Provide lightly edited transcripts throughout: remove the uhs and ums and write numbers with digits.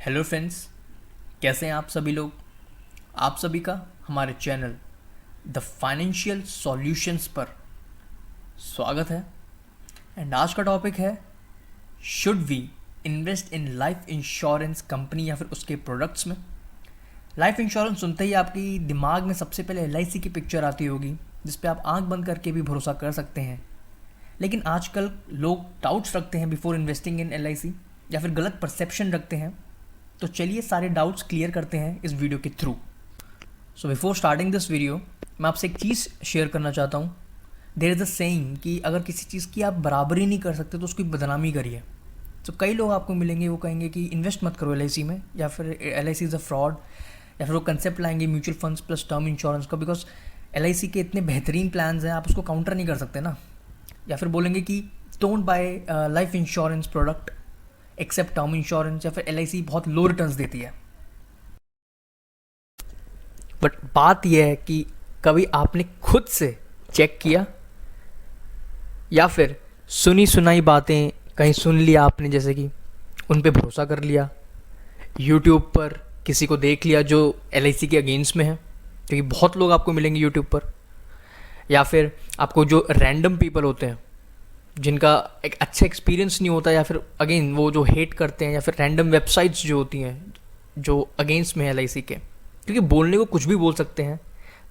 Hello friends, कैसे हैं आप सभी लोग। आप सभी का हमारे चैनल द फाइनेंशियल सॉल्यूशंस पर स्वागत है। एंड आज का टॉपिक है should we invest in life insurance company या फिर उसके प्रोडक्ट्स में। लाइफ इंश्योरेंस सुनते ही आपकी दिमाग में सबसे पहले एलआईसी की पिक्चर आती होगी, जिस पे आप आंख बंद करके भी भरोसा कर सकते हैं। लेकिन आजकल लोग डाउट्स रखते हैं बिफोर इन्वेस्टिंग इन एलआईसी, या फिर गलत परसेप्शन रखते हैं। तो चलिए सारे डाउट्स क्लियर करते हैं इस वीडियो के through. So before starting this video, मैं आपसे एक चीज़ शेयर करना चाहता हूँ। देयर इज़ अ सेइंग कि अगर किसी चीज़ की आप बराबरी नहीं कर सकते तो उसकी बदनामी करिए। तो कई लोग आपको मिलेंगे, वो कहेंगे कि इन्वेस्ट मत करो एलआईसी में, या फिर एलआईसी इज़ अ फ्रॉड, या फिर वो कंसेप्ट लाएंगे mutual funds plus term insurance का, बिकॉज एलआईसी के इतने बेहतरीन प्लान्स हैं, आप उसको काउंटर नहीं कर सकते ना। या फिर बोलेंगे कि don't buy life insurance product except term insurance, या फिर एलआईसी बहुत लो रिटर्न्स देती है। बट बात यह है कि कभी आपने खुद से चेक किया, या फिर सुनी सुनाई बातें कहीं सुन लिया आपने, जैसे कि उन पे भरोसा कर लिया, यूट्यूब पर किसी को देख लिया जो एलआईसी के अगेंस्ट में है, क्योंकि बहुत लोग आपको मिलेंगे यूट्यूब पर। या फिर आपको जो रैंडम पीपल होते हैं जिनका एक अच्छा एक्सपीरियंस नहीं होता, या फिर अगेन वो जो हेट करते हैं, या फिर रैंडम वेबसाइट्स जो होती हैं जो अगेंस्ट में है एलआईसी के, क्योंकि बोलने को कुछ भी बोल सकते हैं।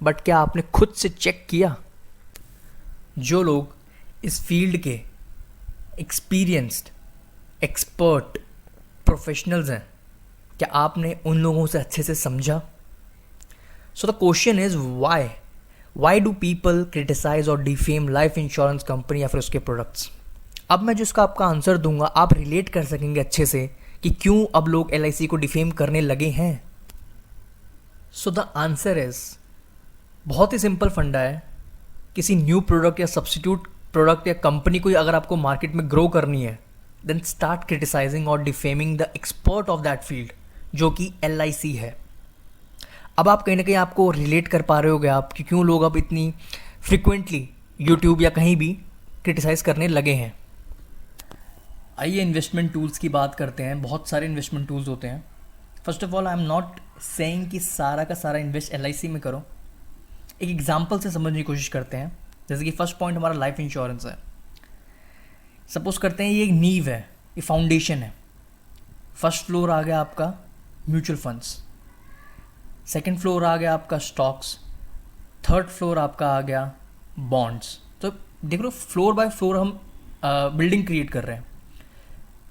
बट क्या आपने खुद से चेक किया? जो लोग इस फील्ड के एक्सपीरियंस्ड एक्सपर्ट प्रोफेशनल्स हैं, क्या आपने उन लोगों से अच्छे से समझा? So the question is why do people criticise और डिफेम लाइफ इंश्योरेंस कंपनी या फिर उसके प्रोडक्ट्स। अब मैं जिसका आपका आंसर दूंगा, आप रिलेट कर सकेंगे अच्छे से कि क्यों अब लोग एलआईसी को डिफेम करने लगे हैं। सो द आंसर इज बहुत ही सिंपल फंडा है। किसी न्यू प्रोडक्ट या सब्सटीट्यूट प्रोडक्ट या कंपनी को अगर आपको मार्केट में ग्रो करनी है, देन स्टार्ट क्रिटिसाइजिंग और defaming the expert of that field, जो कि एलआईसी है। अब आप कहीं ना कहीं आपको रिलेट कर पा रहे होगे आप कि क्यों लोग अब इतनी फ्रिक्वेंटली यूट्यूब या कहीं भी क्रिटिसाइज़ करने लगे हैं। आइए इन्वेस्टमेंट टूल्स की बात करते हैं। बहुत सारे इन्वेस्टमेंट टूल्स होते हैं। First of all, I am not saying कि सारा का सारा इन्वेस्ट एलआईसी में करो। एक एग्जांपल से समझने की कोशिश करते हैं। जैसे कि फर्स्ट पॉइंट हमारा लाइफ इंश्योरेंस है। सपोज करते हैं ये एक नींव है, ये फाउंडेशन है। फर्स्ट फ्लोर आ गया आपका म्यूचुअल फंड्स, सेकेंड फ्लोर आ गया आपका स्टॉक्स, थर्ड फ्लोर आपका आ गया बॉन्ड्स। तो देख लो फ्लोर बाय फ्लोर हम बिल्डिंग क्रिएट कर रहे हैं।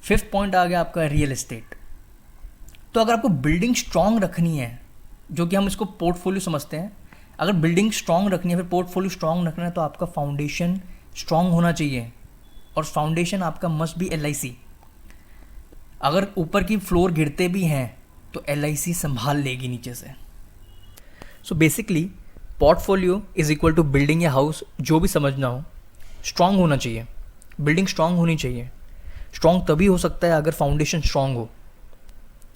फिफ्थ पॉइंट आ गया आपका रियल एस्टेट। तो अगर आपको बिल्डिंग स्ट्रांग रखनी है, जो कि हम इसको पोर्टफोलियो समझते हैं, अगर बिल्डिंग स्ट्रांग रखनी है, फिर पोर्टफोलियो स्ट्रांग रखना है, तो आपका फाउंडेशन स्ट्रांग होना चाहिए। और फाउंडेशन आपका मस्ट बी एलआईसी। अगर ऊपर की फ्लोर गिरते भी हैं तो एलआईसी संभाल लेगी नीचे से। So basically portfolio is equal to building या हाउस, जो भी समझना हो, स्ट्रांग होना चाहिए। बिल्डिंग स्ट्रांग होनी चाहिए। स्ट्रांग तभी हो सकता है अगर फाउंडेशन स्ट्रांग हो।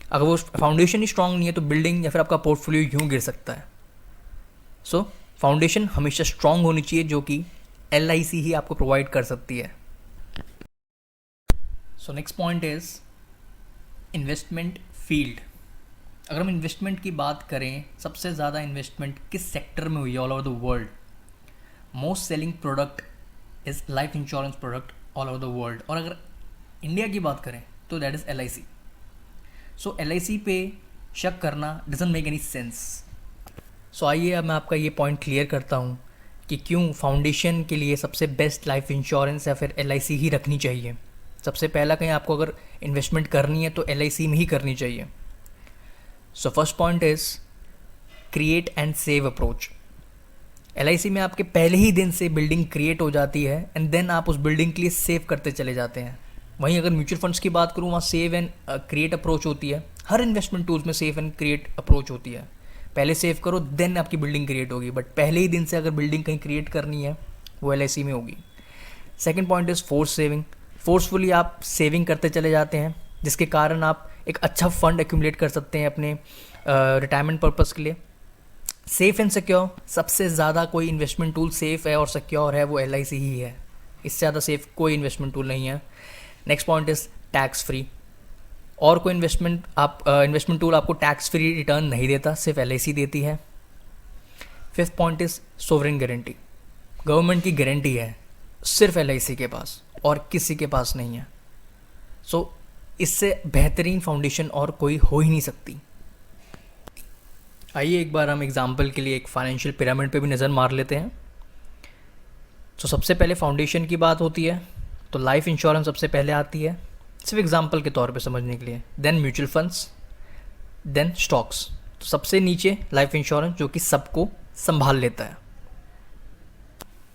अगर वो फाउंडेशन ही स्ट्रांग नहीं है तो बिल्डिंग या फिर आपका पोर्टफोलियो यूँ गिर सकता है। सो फाउंडेशन हमेशा स्ट्रांग होनी चाहिए, जो कि एलआईसी ही आपको प्रोवाइड कर सकती है। So next point is investment field. अगर हम इन्वेस्टमेंट की बात करें, सबसे ज़्यादा इन्वेस्टमेंट किस सेक्टर में हुई है all over the world? Most selling product is life insurance product all over the world. और अगर इंडिया की बात करें तो that is LIC. So LIC पे शक करना डजंट मेक एनी सेंस। सो आइए अब मैं आपका ये पॉइंट क्लियर करता हूँ कि क्यों फाउंडेशन के लिए सबसे बेस्ट लाइफ इंश्योरेंस या फिर एलआईसी ही रखनी चाहिए। सबसे पहला, कहीं आपको अगर इन्वेस्टमेंट करनी है तो एलआईसी में ही करनी चाहिए। So first point is create and save approach. LIC में आपके पहले ही दिन से बिल्डिंग क्रिएट हो जाती है, एंड देन आप उस बिल्डिंग के लिए सेव करते चले जाते हैं। वहीं अगर म्यूचुअल फंड्स की बात करूँ, वहाँ सेव एंड क्रिएट अप्रोच होती है। हर इन्वेस्टमेंट टूल्स में सेव एंड क्रिएट अप्रोच होती है। पहले सेव करो, देन आपकी बिल्डिंग क्रिएट होगी। बट पहले ही दिन से अगर बिल्डिंग कहीं क्रिएट करनी है, वो एलआईसी में होगी। Second point is force saving. Forcefully आप सेविंग करते चले जाते हैं, जिसके कारण आप एक अच्छा फंड एक्यूमुलेट कर सकते हैं अपने रिटायरमेंट पर्पज़ के लिए। सेफ़ एंड सिक्योर, सबसे ज़्यादा कोई इन्वेस्टमेंट टूल सेफ़ है और सिक्योर है वो एलआईसी ही है। इससे ज़्यादा सेफ़ कोई इन्वेस्टमेंट टूल नहीं है। Next point is tax free. और कोई इन्वेस्टमेंट टूल आपको टैक्स फ्री रिटर्न नहीं देता, सिर्फ एल देती है। Fifth point is sovereign guarantee. Government की गारंटी है सिर्फ एल के पास और किसी के पास नहीं है। सो इससे बेहतरीन फाउंडेशन और कोई हो ही नहीं सकती। आइए एक बार हम एग्जाम्पल के लिए एक फाइनेंशियल पिरामिड पे भी नज़र मार लेते हैं। तो सबसे पहले फाउंडेशन की बात होती है तो लाइफ इंश्योरेंस सबसे पहले आती है, सिर्फ एग्जाम्पल के तौर पे समझने के लिए। Then mutual funds, then stocks. तो सबसे नीचे लाइफ इंश्योरेंस जो कि सबको संभाल लेता है।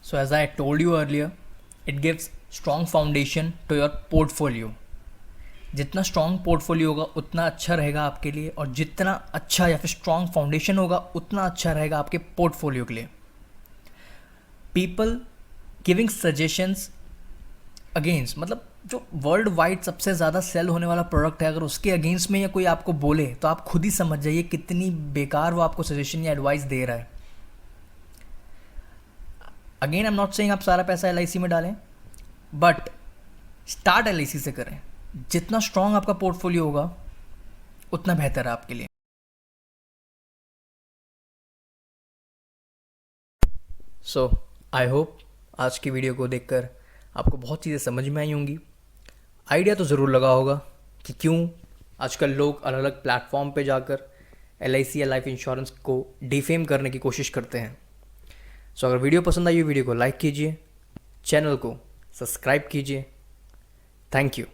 So as I told you earlier, it gives strong foundation to your portfolio. जितना स्ट्रॉन्ग पोर्टफोलियो होगा उतना अच्छा रहेगा आपके लिए, और जितना अच्छा या फिर स्ट्रॉन्ग फाउंडेशन होगा उतना अच्छा रहेगा आपके पोर्टफोलियो के लिए। पीपल गिविंग सजेशंस अगेंस्ट, मतलब जो वर्ल्ड वाइड सबसे ज़्यादा सेल होने वाला प्रोडक्ट है, अगर उसके अगेंस्ट में या कोई आपको बोले तो आप खुद ही समझ जाइए कितनी बेकार वो आपको सजेशन या एडवाइस दे रहा है। Again I am not saying आप सारा पैसा LIC में डालें, बट स्टार्ट LIC से करें। जितना स्ट्रॉन्ग आपका पोर्टफोलियो होगा उतना बेहतर है आपके लिए। सो आई होप आज की वीडियो को देखकर आपको बहुत चीज़ें समझ में आई होंगी। आइडिया तो ज़रूर लगा होगा कि क्यों आजकल लोग अलग अलग प्लेटफॉर्म पे जाकर LIC या लाइफ इंश्योरेंस को डिफेम करने की कोशिश करते हैं। सो अगर वीडियो पसंद आई, वीडियो को लाइक कीजिए, चैनल को सब्सक्राइब कीजिए। Thank you.